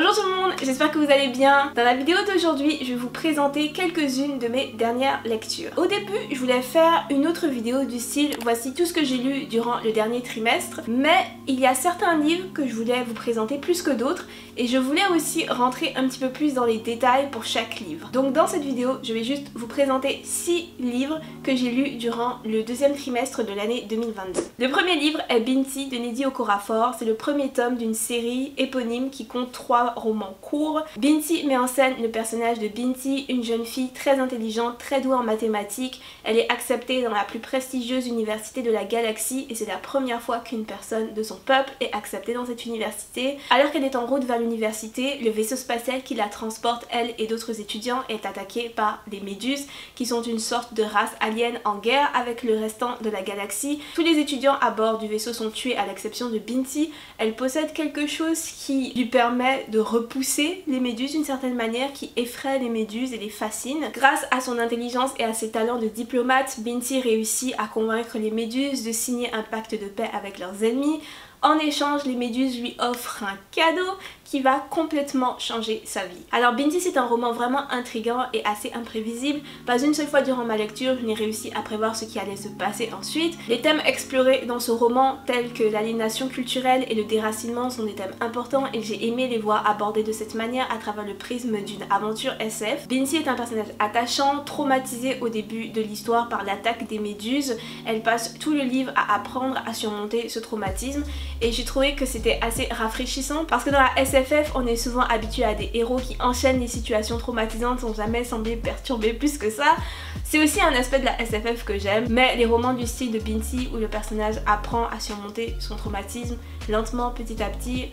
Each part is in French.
Bonjour tout le monde, j'espère que vous allez bien. Dans la vidéo d'aujourd'hui, je vais vous présenter quelques-unes de mes dernières lectures. Au début, je voulais faire une autre vidéo du style voici tout ce que j'ai lu durant le dernier trimestre, mais il y a certains livres que je voulais vous présenter plus que d'autres et je voulais aussi rentrer un petit peu plus dans les détails pour chaque livre. Donc dans cette vidéo, je vais juste vous présenter 6 livres que j'ai lus durant le deuxième trimestre de l'année 2022. Le premier livre est Binti de Nnedi Okorafor. C'est le premier tome d'une série éponyme qui compte 3 romans courts. Binti met en scène le personnage de Binti, une jeune fille très intelligente, très douée en mathématiques. Elle est acceptée dans la plus prestigieuse université de la galaxie et c'est la première fois qu'une personne de son peuple est acceptée dans cette université. Alors qu'elle est en route vers l'université, le vaisseau spatial qui la transporte, elle et d'autres étudiants, est attaqué par des méduses qui sont une sorte de race alien en guerre avec le restant de la galaxie. Tous les étudiants à bord du vaisseau sont tués à l'exception de Binti. Elle possède quelque chose qui lui permet de repousser les méduses d'une certaine manière, qui effraie les méduses et les fascine. Grâce à son intelligence et à ses talents de diplomate, Binti réussit à convaincre les méduses de signer un pacte de paix avec leurs ennemis. En échange, les méduses lui offrent un cadeau qui va complètement changer sa vie. Alors Binti, c'est un roman vraiment intriguant et assez imprévisible. Pas une seule fois durant ma lecture, je n'ai réussi à prévoir ce qui allait se passer ensuite. Les thèmes explorés dans ce roman, tels que l'aliénation culturelle et le déracinement, sont des thèmes importants et j'ai aimé les voir abordés de cette manière à travers le prisme d'une aventure SF. Binti est un personnage attachant, traumatisé au début de l'histoire par l'attaque des méduses. Elle passe tout le livre à apprendre à surmonter ce traumatisme et j'ai trouvé que c'était assez rafraîchissant parce que dans la SFF, on est souvent habitué à des héros qui enchaînent les situations traumatisantes sans jamais sembler perturbés plus que ça. C'est aussi un aspect de la SFF que j'aime, mais les romans du style de Binti où le personnage apprend à surmonter son traumatisme lentement, petit à petit,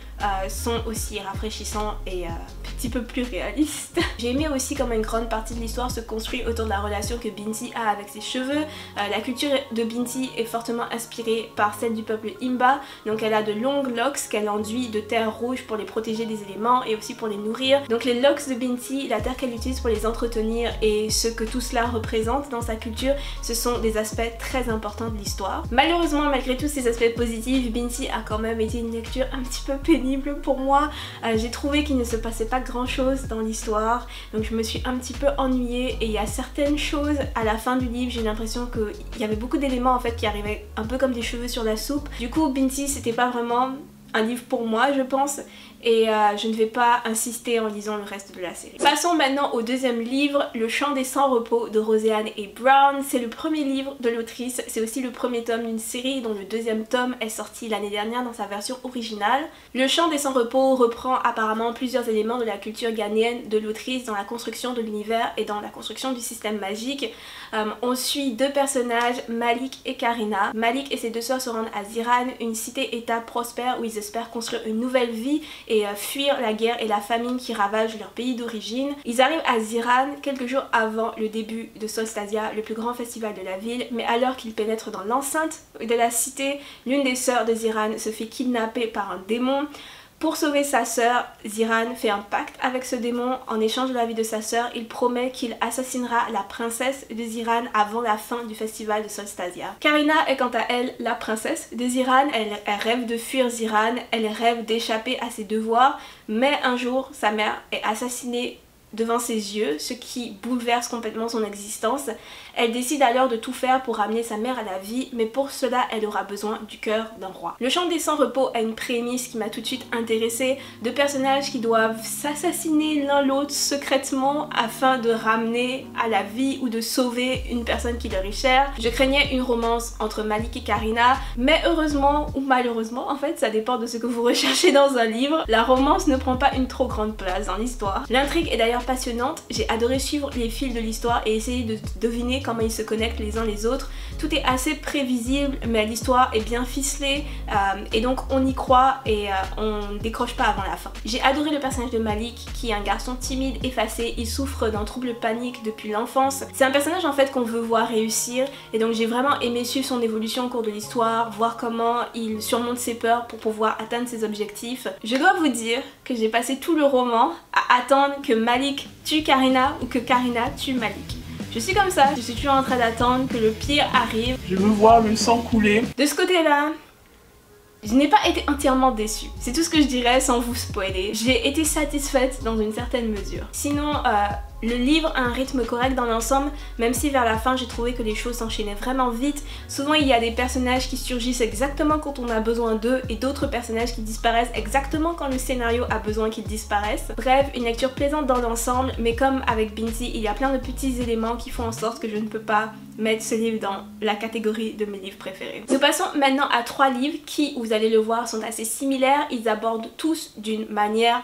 sont aussi rafraîchissants et un petit peu plus réalistes. J'ai aimé aussi comment une grande partie de l'histoire se construit autour de la relation que Binti a avec ses cheveux. La culture de Binti est fortement inspirée par celle du peuple Himba, donc elle a de longues locks qu'elle enduit de terre rouge pour les protéger des éléments et aussi pour les nourrir. Donc les locks de Binti, la terre qu'elle utilise pour les entretenir et ce que tout cela représente dans sa culture, ce sont des aspects très importants de l'histoire. Malheureusement, malgré tous ces aspects positifs, Binti a quand même été une lecture un petit peu pénible pour moi. J'ai trouvé qu'il ne se passait pas grand chose dans l'histoire, donc je me suis un petit peu ennuyée et il y a certaines choses à la fin du livre, j'ai l'impression qu'il y avait beaucoup d'éléments en fait qui arrivaient un peu comme des cheveux sur la soupe. Du coup Binti, c'était pas vraiment un livre pour moi, je pense, et je ne vais pas insister en lisant le reste de la série. Passons maintenant au deuxième livre, Le Chant des Sans-Repos de Roseanne et Brown. C'est le premier livre de l'autrice, c'est aussi le premier tome d'une série dont le deuxième tome est sorti l'année dernière dans sa version originale. Le Chant des Sans-Repos reprend apparemment plusieurs éléments de la culture ghanéenne de l'autrice dans la construction de l'univers et dans la construction du système magique. On suit deux personnages, Malik et Karina. Malik et ses deux sœurs se rendent à Ziran, une cité-état prospère où ils espèrent construire une nouvelle vie et fuir la guerre et la famine qui ravagent leur pays d'origine. Ils arrivent à Ziran quelques jours avant le début de Solstasia, le plus grand festival de la ville, mais alors qu'ils pénètrent dans l'enceinte de la cité, l'une des sœurs de Ziran se fait kidnapper par un démon. Pour sauver sa sœur, Ziran fait un pacte avec ce démon. En échange de la vie de sa sœur, il promet qu'il assassinera la princesse de Ziran avant la fin du festival de Solstasia. Karina est quant à elle la princesse de Ziran. Elle rêve de fuir Ziran, elle rêve d'échapper à ses devoirs, mais un jour, sa mère est assassinée devant ses yeux, ce qui bouleverse complètement son existence. Elle décide alors de tout faire pour ramener sa mère à la vie, mais pour cela elle aura besoin du cœur d'un roi. Le Chant des Sans-Repos a une prémisse qui m'a tout de suite intéressée, deux personnages qui doivent s'assassiner l'un l'autre secrètement afin de ramener à la vie ou de sauver une personne qui leur est chère. Je craignais une romance entre Malik et Karina, mais heureusement ou malheureusement, en fait ça dépend de ce que vous recherchez dans un livre, la romance ne prend pas une trop grande place dans l'histoire. L'intrigue est d'ailleurs passionnante, j'ai adoré suivre les fils de l'histoire et essayer de deviner comment ils se connectent les uns les autres. Tout est assez prévisible mais l'histoire est bien ficelée et donc on y croit et on décroche pas avant la fin. J'ai adoré le personnage de Malik qui est un garçon timide, effacé, il souffre d'un trouble panique depuis l'enfance. C'est un personnage en fait qu'on veut voir réussir et donc j'ai vraiment aimé suivre son évolution au cours de l'histoire, voir comment il surmonte ses peurs pour pouvoir atteindre ses objectifs. Je dois vous dire que j'ai passé tout le roman à attendre que Malik tue Karina ou que Karina tue Malik. Je suis comme ça, je suis toujours en train d'attendre que le pire arrive. Je veux voir le sang couler. De ce côté-là, Je n'ai pas été entièrement déçue. C'est tout ce que je dirais sans vous spoiler. J'ai été satisfaite dans une certaine mesure. Sinon, le livre a un rythme correct dans l'ensemble, même si vers la fin j'ai trouvé que les choses s'enchaînaient vraiment vite. Souvent il y a des personnages qui surgissent exactement quand on a besoin d'eux et d'autres personnages qui disparaissent exactement quand le scénario a besoin qu'ils disparaissent. Bref, une lecture plaisante dans l'ensemble, mais comme avec Binti, il y a plein de petits éléments qui font en sorte que je ne peux pas mettre ce livre dans la catégorie de mes livres préférés. Nous passons maintenant à 3 livres qui, vous allez le voir, sont assez similaires. Ils abordent tous d'une manière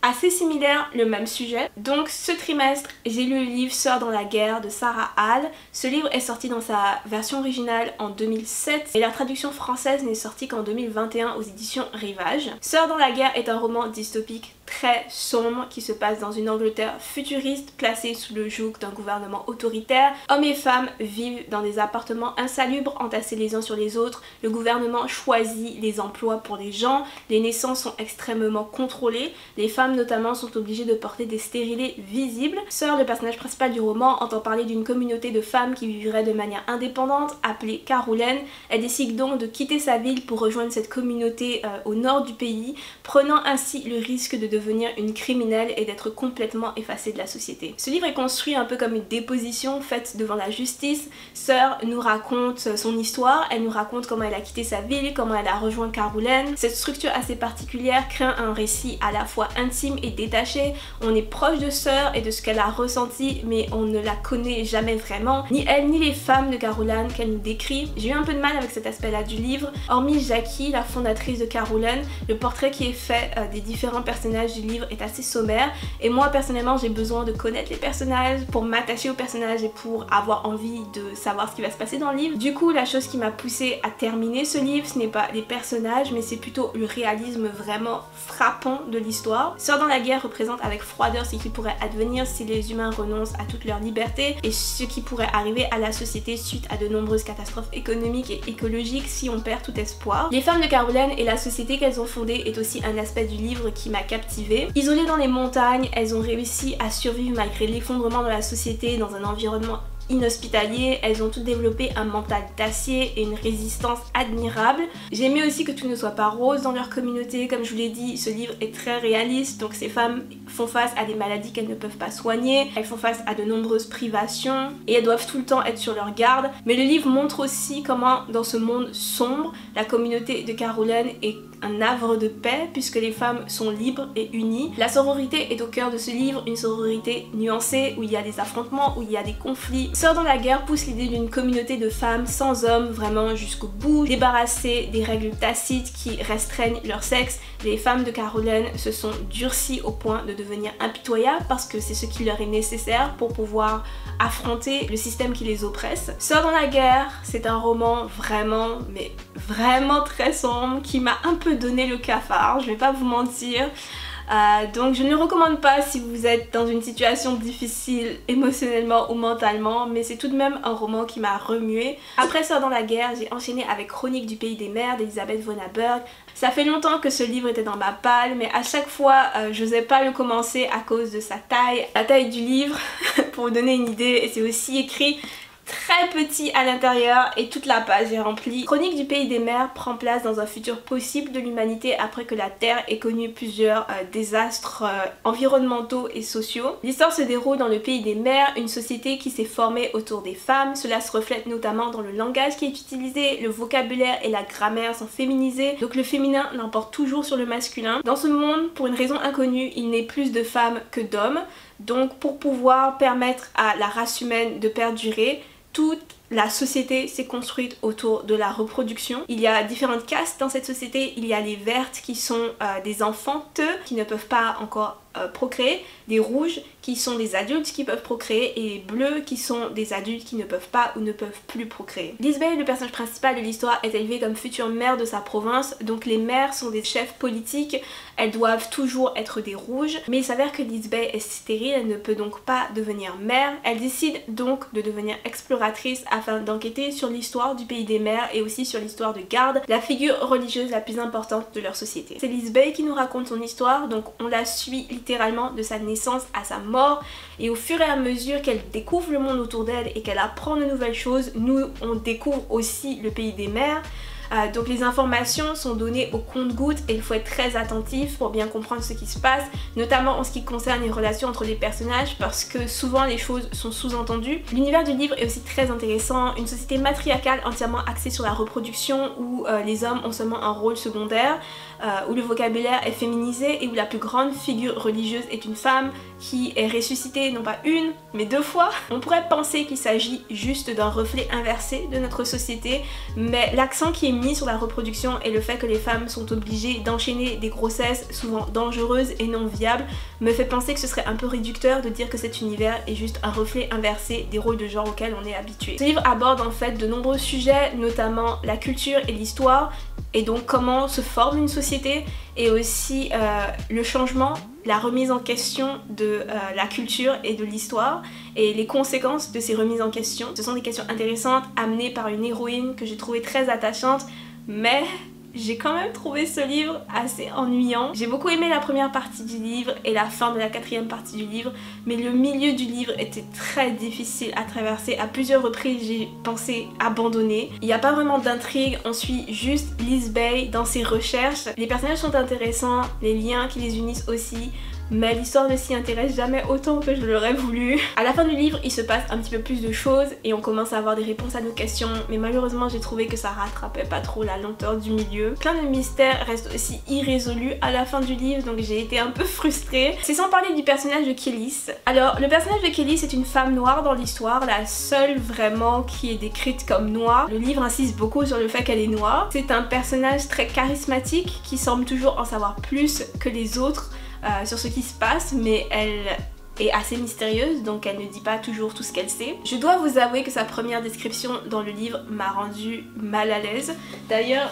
assez similaire le même sujet. Donc ce trimestre, j'ai lu le livre Sœurs dans la guerre de Sarah Hall. Ce livre est sorti dans sa version originale en 2007 et la traduction française n'est sortie qu'en 2021 aux éditions Rivage. Sœurs dans la guerre est un roman dystopique très sombre qui se passe dans une Angleterre futuriste placée sous le joug d'un gouvernement autoritaire. Hommes et femmes vivent dans des appartements insalubres entassés les uns sur les autres. Le gouvernement choisit les emplois pour les gens. Les naissances sont extrêmement contrôlées. Les femmes notamment sont obligées de porter des stérilés visibles. Sœur, le personnage principal du roman, entend parler d'une communauté de femmes qui vivraient de manière indépendante appelée Caroline. Elle décide donc de quitter sa ville pour rejoindre cette communauté au nord du pays, prenant ainsi le risque de devenir une criminelle et d'être complètement effacée de la société. Ce livre est construit un peu comme une déposition faite devant la justice. Sœur nous raconte son histoire, elle nous raconte comment elle a quitté sa ville, comment elle a rejoint Caroline. Cette structure assez particulière crée un récit à la fois intime et détaché. On est proche de Sœur et de ce qu'elle a ressenti, mais on ne la connaît jamais vraiment, ni elle ni les femmes de Caroline qu'elle nous décrit. J'ai eu un peu de mal avec cet aspect-là du livre. Hormis Jackie, la fondatrice de Caroline, le portrait qui est fait des différents personnages du livre est assez sommaire et moi personnellement j'ai besoin de connaître les personnages pour m'attacher aux personnages et pour avoir envie de savoir ce qui va se passer dans le livre. Du coup, la chose qui m'a poussée à terminer ce livre, ce n'est pas les personnages mais c'est plutôt le réalisme vraiment frappant de l'histoire. Sœurs dans la guerre représente avec froideur ce qui pourrait advenir si les humains renoncent à toute leur liberté et ce qui pourrait arriver à la société suite à de nombreuses catastrophes économiques et écologiques si on perd tout espoir. Les femmes de Caroline et la société qu'elles ont fondée est aussi un aspect du livre qui m'a captivée. Isolées dans les montagnes, elles ont réussi à survivre malgré l'effondrement de la société dans un environnement inhospitalier. Elles ont toutes développé un mental d'acier et une résistance admirable. J'ai aimé aussi que tout ne soit pas rose dans leur communauté. Comme je vous l'ai dit, ce livre est très réaliste, donc ces femmes font face à des maladies qu'elles ne peuvent pas soigner, elles font face à de nombreuses privations et elles doivent tout le temps être sur leur garde. Mais le livre montre aussi comment dans ce monde sombre, la communauté de Caroline est un havre de paix puisque les femmes sont libres et unies. La sororité est au cœur de ce livre, une sororité nuancée où il y a des affrontements, où il y a des conflits. Sœurs dans la guerre pousse l'idée d'une communauté de femmes sans hommes vraiment jusqu'au bout, débarrassées des règles tacites qui restreignent leur sexe. Les femmes de Caroline se sont durcies au point de devenir impitoyables parce que c'est ce qui leur est nécessaire pour pouvoir affronter le système qui les oppresse. Sœurs dans la guerre, c'est un roman vraiment, mais vraiment très sombre qui m'a un peu donné le cafard, je vais pas vous mentir. Donc je ne le recommande pas si vous êtes dans une situation difficile émotionnellement ou mentalement, mais c'est tout de même un roman qui m'a remué. Après Sœurs dans la guerre, j'ai enchaîné avec Chroniques du pays des mers d'Elisabeth von Aberg. Ça fait longtemps que ce livre était dans ma palle, mais à chaque fois je n'osais pas le commencer à cause de sa taille. La taille du livre, pour vous donner une idée, et c'est aussi écrit très petit à l'intérieur et toute la page est remplie. Chronique du pays des mers prend place dans un futur possible de l'humanité après que la Terre ait connu plusieurs désastres environnementaux et sociaux. L'histoire se déroule dans le pays des mers, une société qui s'est formée autour des femmes. Cela se reflète notamment dans le langage qui est utilisé, le vocabulaire et la grammaire sont féminisés, donc le féminin l'emporte toujours sur le masculin. Dans ce monde, pour une raison inconnue, il n'est plus de femmes que d'hommes. Donc pour pouvoir permettre à la race humaine de perdurer, toute la société s'est construite autour de la reproduction. Il y a différentes castes dans cette société. Il y a les vertes qui sont des enfanteux qui ne peuvent pas encore procréer, des rouges qui sont des adultes qui peuvent procréer et les bleus qui sont des adultes qui ne peuvent pas ou ne peuvent plus procréer. Lisbeth, le personnage principal de l'histoire, est élevée comme future mère de sa province, donc les mères sont des chefs politiques, elles doivent toujours être des rouges, mais il s'avère que Lisbeth est stérile, elle ne peut donc pas devenir mère. Elle décide donc de devenir exploratrice afin d'enquêter sur l'histoire du pays des mers et aussi sur l'histoire de Garde, la figure religieuse la plus importante de leur société. C'est Lisbeth qui nous raconte son histoire, donc on la suit littéralement de sa naissance à sa mort et au fur et à mesure qu'elle découvre le monde autour d'elle et qu'elle apprend de nouvelles choses, nous on découvre aussi le pays des mers. Donc les informations sont données au compte-gouttes et il faut être très attentif pour bien comprendre ce qui se passe, notamment en ce qui concerne les relations entre les personnages parce que souvent les choses sont sous-entendues. L'univers du livre est aussi très intéressant, une société matriarcale entièrement axée sur la reproduction où les hommes ont seulement un rôle secondaire, où le vocabulaire est féminisé et où la plus grande figure religieuse est une femme qui est ressuscitée non pas une mais 2 fois. On pourrait penser qu'il s'agit juste d'un reflet inversé de notre société, mais l'accent qui est mis sur la reproduction et le fait que les femmes sont obligées d'enchaîner des grossesses souvent dangereuses et non viables me fait penser que ce serait un peu réducteur de dire que cet univers est juste un reflet inversé des rôles de genre auxquels on est habitué. Ce livre aborde en fait de nombreux sujets, notamment la culture et l'histoire, et donc comment se forme une société et aussi le changement, la remise en question de la culture et de l'histoire et les conséquences de ces remises en question. Ce sont des questions intéressantes amenées par une héroïne que j'ai trouvée très attachante, mais j'ai quand même trouvé ce livre assez ennuyant. J'ai beaucoup aimé la première partie du livre et la fin de la 4e partie du livre, mais le milieu du livre était très difficile à traverser. À plusieurs reprises, j'ai pensé abandonner. Il n'y a pas vraiment d'intrigue, on suit juste Liz Bay dans ses recherches. Les personnages sont intéressants, les liens qui les unissent aussi, mais l'histoire ne s'y intéresse jamais autant que je l'aurais voulu. À la fin du livre, il se passe un petit peu plus de choses et on commence à avoir des réponses à nos questions, mais malheureusement j'ai trouvé que ça rattrapait pas trop la lenteur du milieu. Plein de mystères restent aussi irrésolus à la fin du livre, donc j'ai été un peu frustrée. C'est sans parler du personnage de Kelis. Alors le personnage de Kelis est une femme noire dans l'histoire, la seule vraiment qui est décrite comme noire. Le livre insiste beaucoup sur le fait qu'elle est noire. C'est un personnage très charismatique qui semble toujours en savoir plus que les autres sur ce qui se passe, mais elle est assez mystérieuse, donc elle ne dit pas toujours tout ce qu'elle sait. Je dois vous avouer que sa première description dans le livre m'a rendue mal à l'aise. D'ailleurs,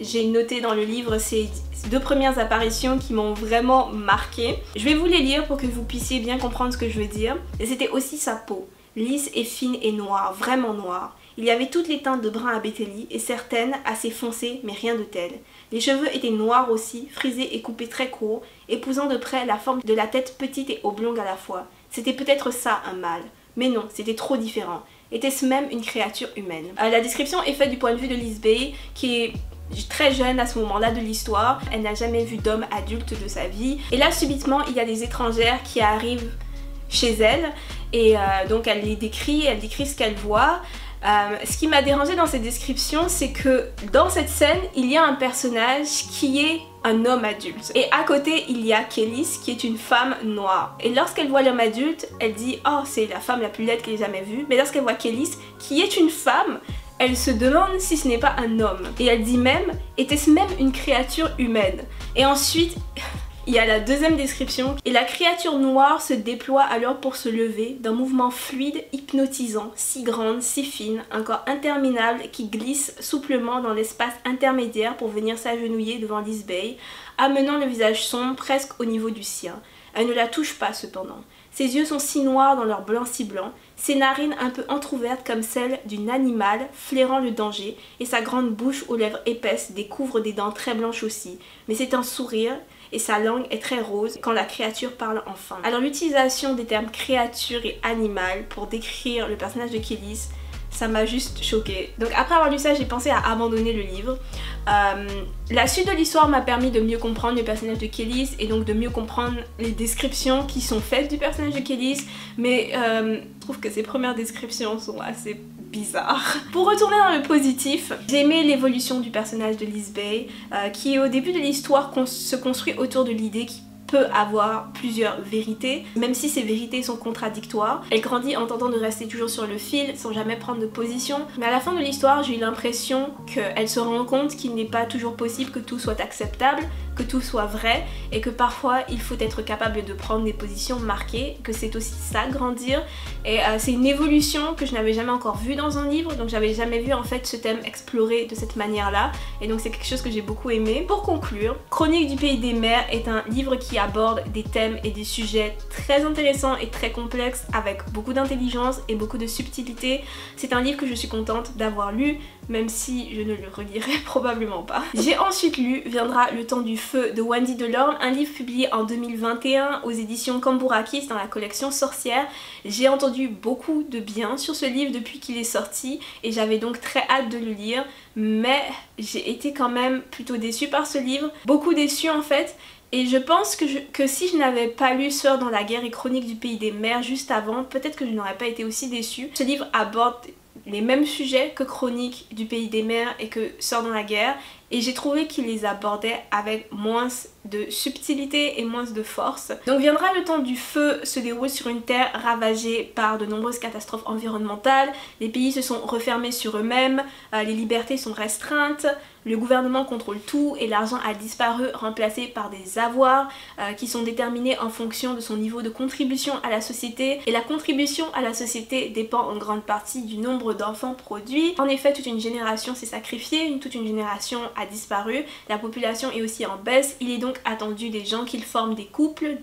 j'ai noté dans le livre ces 2 premières apparitions qui m'ont vraiment marquée. Je vais vous les lire pour que vous puissiez bien comprendre ce que je veux dire. Et c'était aussi sa peau, lisse et fine et noire, vraiment noire. Il y avait toutes les teintes de brun à Béthélie et certaines assez foncées mais rien de tel. Les cheveux étaient noirs aussi, frisés et coupés très court, épousant de près la forme de la tête petite et oblongue à la fois. C'était peut-être ça un mâle, mais non, c'était trop différent. Était-ce même une créature humaine? La description est faite du point de vue de Liz Bay, qui est très jeune à ce moment-là de l'histoire. Elle n'a jamais vu d'homme adulte de sa vie. Et là, subitement, il y a des étrangères qui arrivent chez elle, et donc elle les décrit, elle décrit ce qu'elle voit. Ce qui m'a dérangé dans cette description, c'est que dans cette scène, il y a un personnage qui est un homme adulte. Et à côté, il y a Kelis qui est une femme noire. Et lorsqu'elle voit l'homme adulte, elle dit « Oh, c'est la femme la plus laide qu'elle ait jamais vue ». Mais lorsqu'elle voit Kelis, qui est une femme, elle se demande si ce n'est pas un homme. Et elle dit même « Était-ce même une créature humaine ?» Et ensuite... il y a la 2e description, et la créature noire se déploie alors pour se lever, d'un mouvement fluide, hypnotisant, si grande, si fine, un corps interminable qui glisse souplement dans l'espace intermédiaire pour venir s'agenouiller devant Liz Bay, amenant le visage sombre presque au niveau du sien. Elle ne la touche pas cependant. Ses yeux sont si noirs dans leur blanc si blanc, ses narines un peu entrouvertes comme celles d'une animale flairant le danger, et sa grande bouche aux lèvres épaisses découvre des dents très blanches aussi. Mais c'est un sourire, et sa langue est très rose quand la créature parle enfin. Alors l'utilisation des termes créature et animal pour décrire le personnage de Kelis, ça m'a juste choquée. Donc après avoir lu ça, j'ai pensé à abandonner le livre. La suite de l'histoire m'a permis de mieux comprendre le personnage de Kelis et donc de mieux comprendre les descriptions qui sont faites du personnage de Kelis, mais je trouve que ces premières descriptions sont assez bizarres. Pour retourner dans le positif, j'ai aimé l'évolution du personnage de Liz Bay, qui au début de l'histoire se construit autour de l'idée qu'il peut avoir plusieurs vérités, même si ces vérités sont contradictoires. Elle grandit en tentant de rester toujours sur le fil, sans jamais prendre de position, mais à la fin de l'histoire, j'ai eu l'impression qu'elle se rend compte qu'il n'est pas toujours possible que tout soit acceptable, que tout soit vrai, et que parfois il faut être capable de prendre des positions marquées, que c'est aussi ça, grandir. Et c'est une évolution que je n'avais jamais encore vue dans un livre, donc j'avais jamais vu en fait ce thème exploré de cette manière-là, et donc c'est quelque chose que j'ai beaucoup aimé. Pour conclure, Chronique du Pays des Mers est un livre qui aborde des thèmes et des sujets très intéressants et très complexes avec beaucoup d'intelligence et beaucoup de subtilité. C'est un livre que je suis contente d'avoir lu, même si je ne le relirai probablement pas. J'ai ensuite lu Viendra le temps du feu de Wendy Delorme, un livre publié en 2021 aux éditions Cambourakis dans la collection Sorcière. J'ai entendu beaucoup de bien sur ce livre depuis qu'il est sorti et j'avais donc très hâte de le lire, mais j'ai été quand même plutôt déçue par ce livre, beaucoup déçue en fait. Et je pense que si je n'avais pas lu Sœurs dans la guerre et Chroniques du pays des mers juste avant, peut-être que je n'aurais pas été aussi déçue. Ce livre aborde les mêmes sujets que Chroniques du pays des mers et que Sœurs dans la guerre, et j'ai trouvé qu'il les abordait avec moins de subtilité et moins de force. Donc viendra le temps du feu se déroule sur une terre ravagée par de nombreuses catastrophes environnementales, les pays se sont refermés sur eux-mêmes, les libertés sont restreintes, le gouvernement contrôle tout et l'argent a disparu, remplacé par des avoirs qui sont déterminés en fonction de son niveau de contribution à la société, et la contribution à la société dépend en grande partie du nombre d'enfants produits. En effet, toute une génération s'est sacrifiée, toute une génération a disparu, la population est aussi en baisse, il est donc attendu des gens qu'ils forment des couples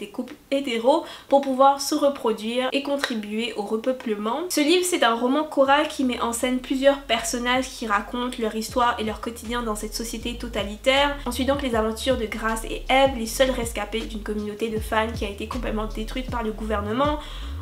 hétéros pour pouvoir se reproduire et contribuer au repeuplement. Ce livre, c'est un roman choral qui met en scène plusieurs personnages qui racontent leur histoire et leur quotidien dans cette société totalitaire. On suit donc les aventures de Grace et Eve, les seuls rescapés d'une communauté de fans qui a été complètement détruite par le gouvernement.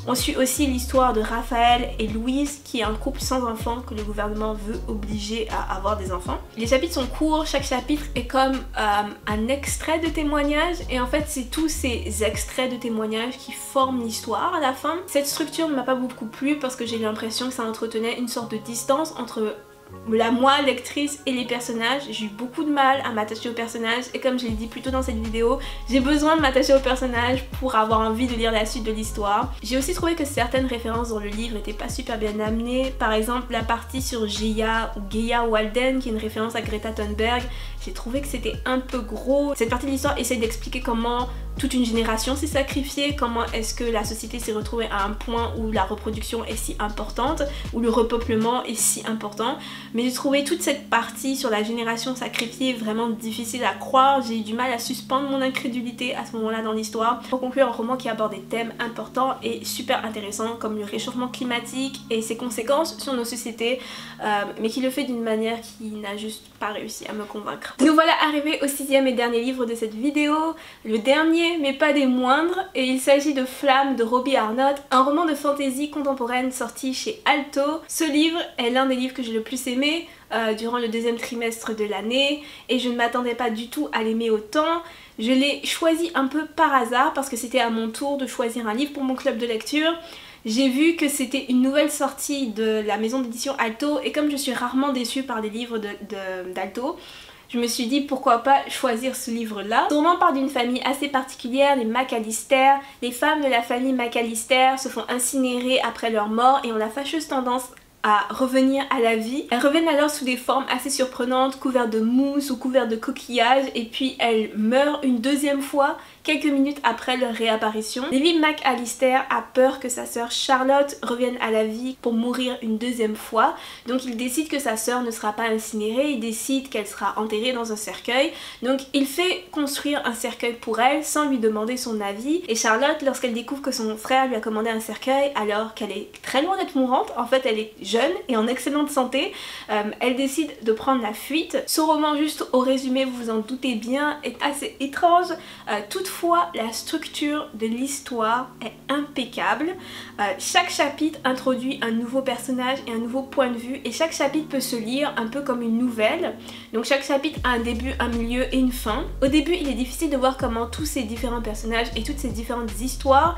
On suit aussi l'histoire de Raphaël et Louise, qui est un couple sans enfants que le gouvernement veut obliger à avoir des enfants. Les chapitres sont courts, chaque chapitre est comme un extrait de témoignage, et en fait c'est tous ces extraits de témoignages qui forment l'histoire à la fin. Cette structure ne m'a pas beaucoup plu parce que j'ai l'impression que ça entretenait une sorte de distance entre moi, lectrice, et les personnages. J'ai eu beaucoup de mal à m'attacher aux personnages, et comme je l'ai dit plus tôt dans cette vidéo, j'ai besoin de m'attacher aux personnages pour avoir envie de lire la suite de l'histoire. J'ai aussi trouvé que certaines références dans le livre n'étaient pas super bien amenées. Par exemple, la partie sur Geia Walden, qui est une référence à Greta Thunberg, j'ai trouvé que c'était un peu gros. Cette partie de l'histoire essaie d'expliquer comment toute une génération s'est sacrifiée, comment est-ce que la société s'est retrouvée à un point où la reproduction est si importante, où le repeuplement est si important. Mais j'ai trouvé toute cette partie sur la génération sacrifiée vraiment difficile à croire. J'ai eu du mal à suspendre mon incrédulité à ce moment-là dans l'histoire. Pour conclure, un roman qui aborde des thèmes importants et super intéressants comme le réchauffement climatique et ses conséquences sur nos sociétés, mais qui le fait d'une manière qui n'a juste pas réussi à me convaincre. Nous voilà arrivés au 6e et dernier livre de cette vidéo, le dernier mais pas des moindres, et il s'agit de Flamme de Robbie Arnott, un roman de fantasy contemporaine sorti chez Alto. Ce livre est l'un des livres que j'ai le plus aimé durant le deuxième trimestre de l'année, et je ne m'attendais pas du tout à l'aimer autant. Je l'ai choisi un peu par hasard parce que c'était à mon tour de choisir un livre pour mon club de lecture. J'ai vu que c'était une nouvelle sortie de la maison d'édition Alto, et comme je suis rarement déçue par les livres d'Alto, je me suis dit pourquoi pas choisir ce livre-là. Ce roman parle d'une famille assez particulière, les McAllister. Les femmes de la famille McAllister se font incinérer après leur mort et ont la fâcheuse tendance à revenir à la vie. Elles reviennent alors sous des formes assez surprenantes, couvertes de mousse ou couvertes de coquillages, et puis elles meurent une deuxième fois quelques minutes après leur réapparition. Levi McAllister a peur que sa sœur Charlotte revienne à la vie pour mourir une deuxième fois, donc il décide que sa sœur ne sera pas incinérée, il décide qu'elle sera enterrée dans un cercueil, donc il fait construire un cercueil pour elle sans lui demander son avis, et Charlotte, lorsqu'elle découvre que son frère lui a commandé un cercueil alors qu'elle est très loin d'être mourante, en fait elle est jeune et en excellente santé, elle décide de prendre la fuite. Ce roman, juste au résumé, vous vous en doutez bien, est assez étrange. Toutefois, la structure de l'histoire est impeccable. Chaque chapitre introduit un nouveau personnage et un nouveau point de vue, et chaque chapitre peut se lire un peu comme une nouvelle. Donc chaque chapitre a un début, un milieu et une fin. Au début, il est difficile de voir comment tous ces différents personnages et toutes ces différentes histoires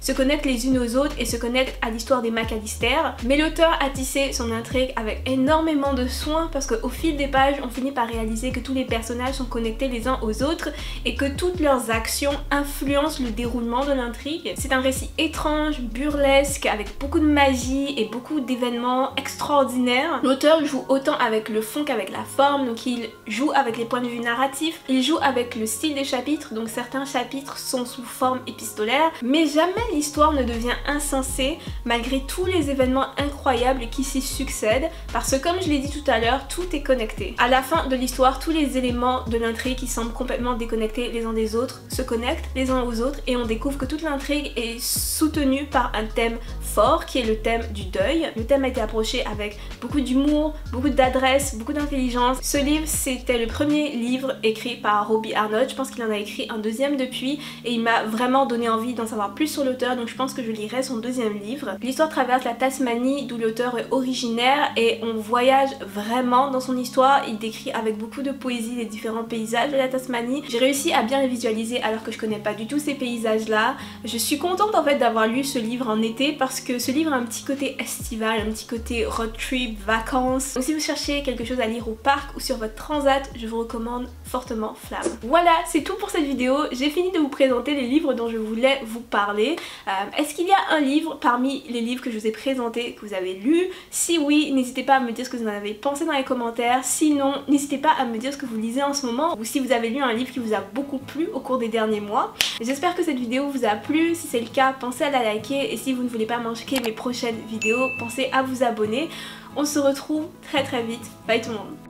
se connectent les unes aux autres et se connectent à l'histoire des McAllister, mais l'auteur a tissé son intrigue avec énormément de soin parce qu'au fil des pages, on finit par réaliser que tous les personnages sont connectés les uns aux autres et que toutes leurs actions influencent le déroulement de l'intrigue. C'est un récit étrange, burlesque, avec beaucoup de magie et beaucoup d'événements extraordinaires. L'auteur joue autant avec le fond qu'avec la forme, donc il joue avec les points de vue narratifs, il joue avec le style des chapitres, donc certains chapitres sont sous forme épistolaire, mais jamais l'histoire ne devient insensée malgré tous les événements incroyables qui s'y succèdent, parce que comme je l'ai dit tout à l'heure, tout est connecté. À la fin de l'histoire, tous les éléments de l'intrigue qui semblent complètement déconnectés les uns des autres se connectent les uns aux autres et on découvre que toute l'intrigue est soutenue par un thème fort qui est le thème du deuil. Le thème a été approché avec beaucoup d'humour, beaucoup d'adresse, beaucoup d'intelligence. Ce livre, c'était le premier livre écrit par Robbie Arnold. Je pense qu'il en a écrit un deuxième depuis et il m'a vraiment donné envie d'en savoir plus sur l'auteur, donc je pense que je lirai son deuxième livre. L'histoire traverse la Tasmanie d'où l'auteur est originaire et on voyage vraiment dans son histoire. Il décrit avec beaucoup de poésie les différents paysages de la Tasmanie. J'ai réussi à bien les visualiser alors que je connais pas du tout ces paysages là. Je suis contente en fait d'avoir lu ce livre en été parce que ce livre a un petit côté estival, un petit côté road trip, vacances. Donc si vous cherchez quelque chose à lire au parc ou sur votre transat, je vous recommande fortement Flamme. Voilà, c'est tout pour cette vidéo. J'ai fini de vous présenter les livres dont je voulais vous parler. Est-ce qu'il y a un livre parmi les livres que je vous ai présentés que vous avez lu? Si oui, n'hésitez pas à me dire ce que vous en avez pensé dans les commentaires. Sinon, n'hésitez pas à me dire ce que vous lisez en ce moment ou si vous avez lu un livre qui vous a beaucoup plu au cours des derniers mois. J'espère que cette vidéo vous a plu. Si c'est le cas, pensez à la liker et si vous ne voulez pas manquer mes prochaines vidéos, pensez à vous abonner. On se retrouve très vite. Bye tout le monde.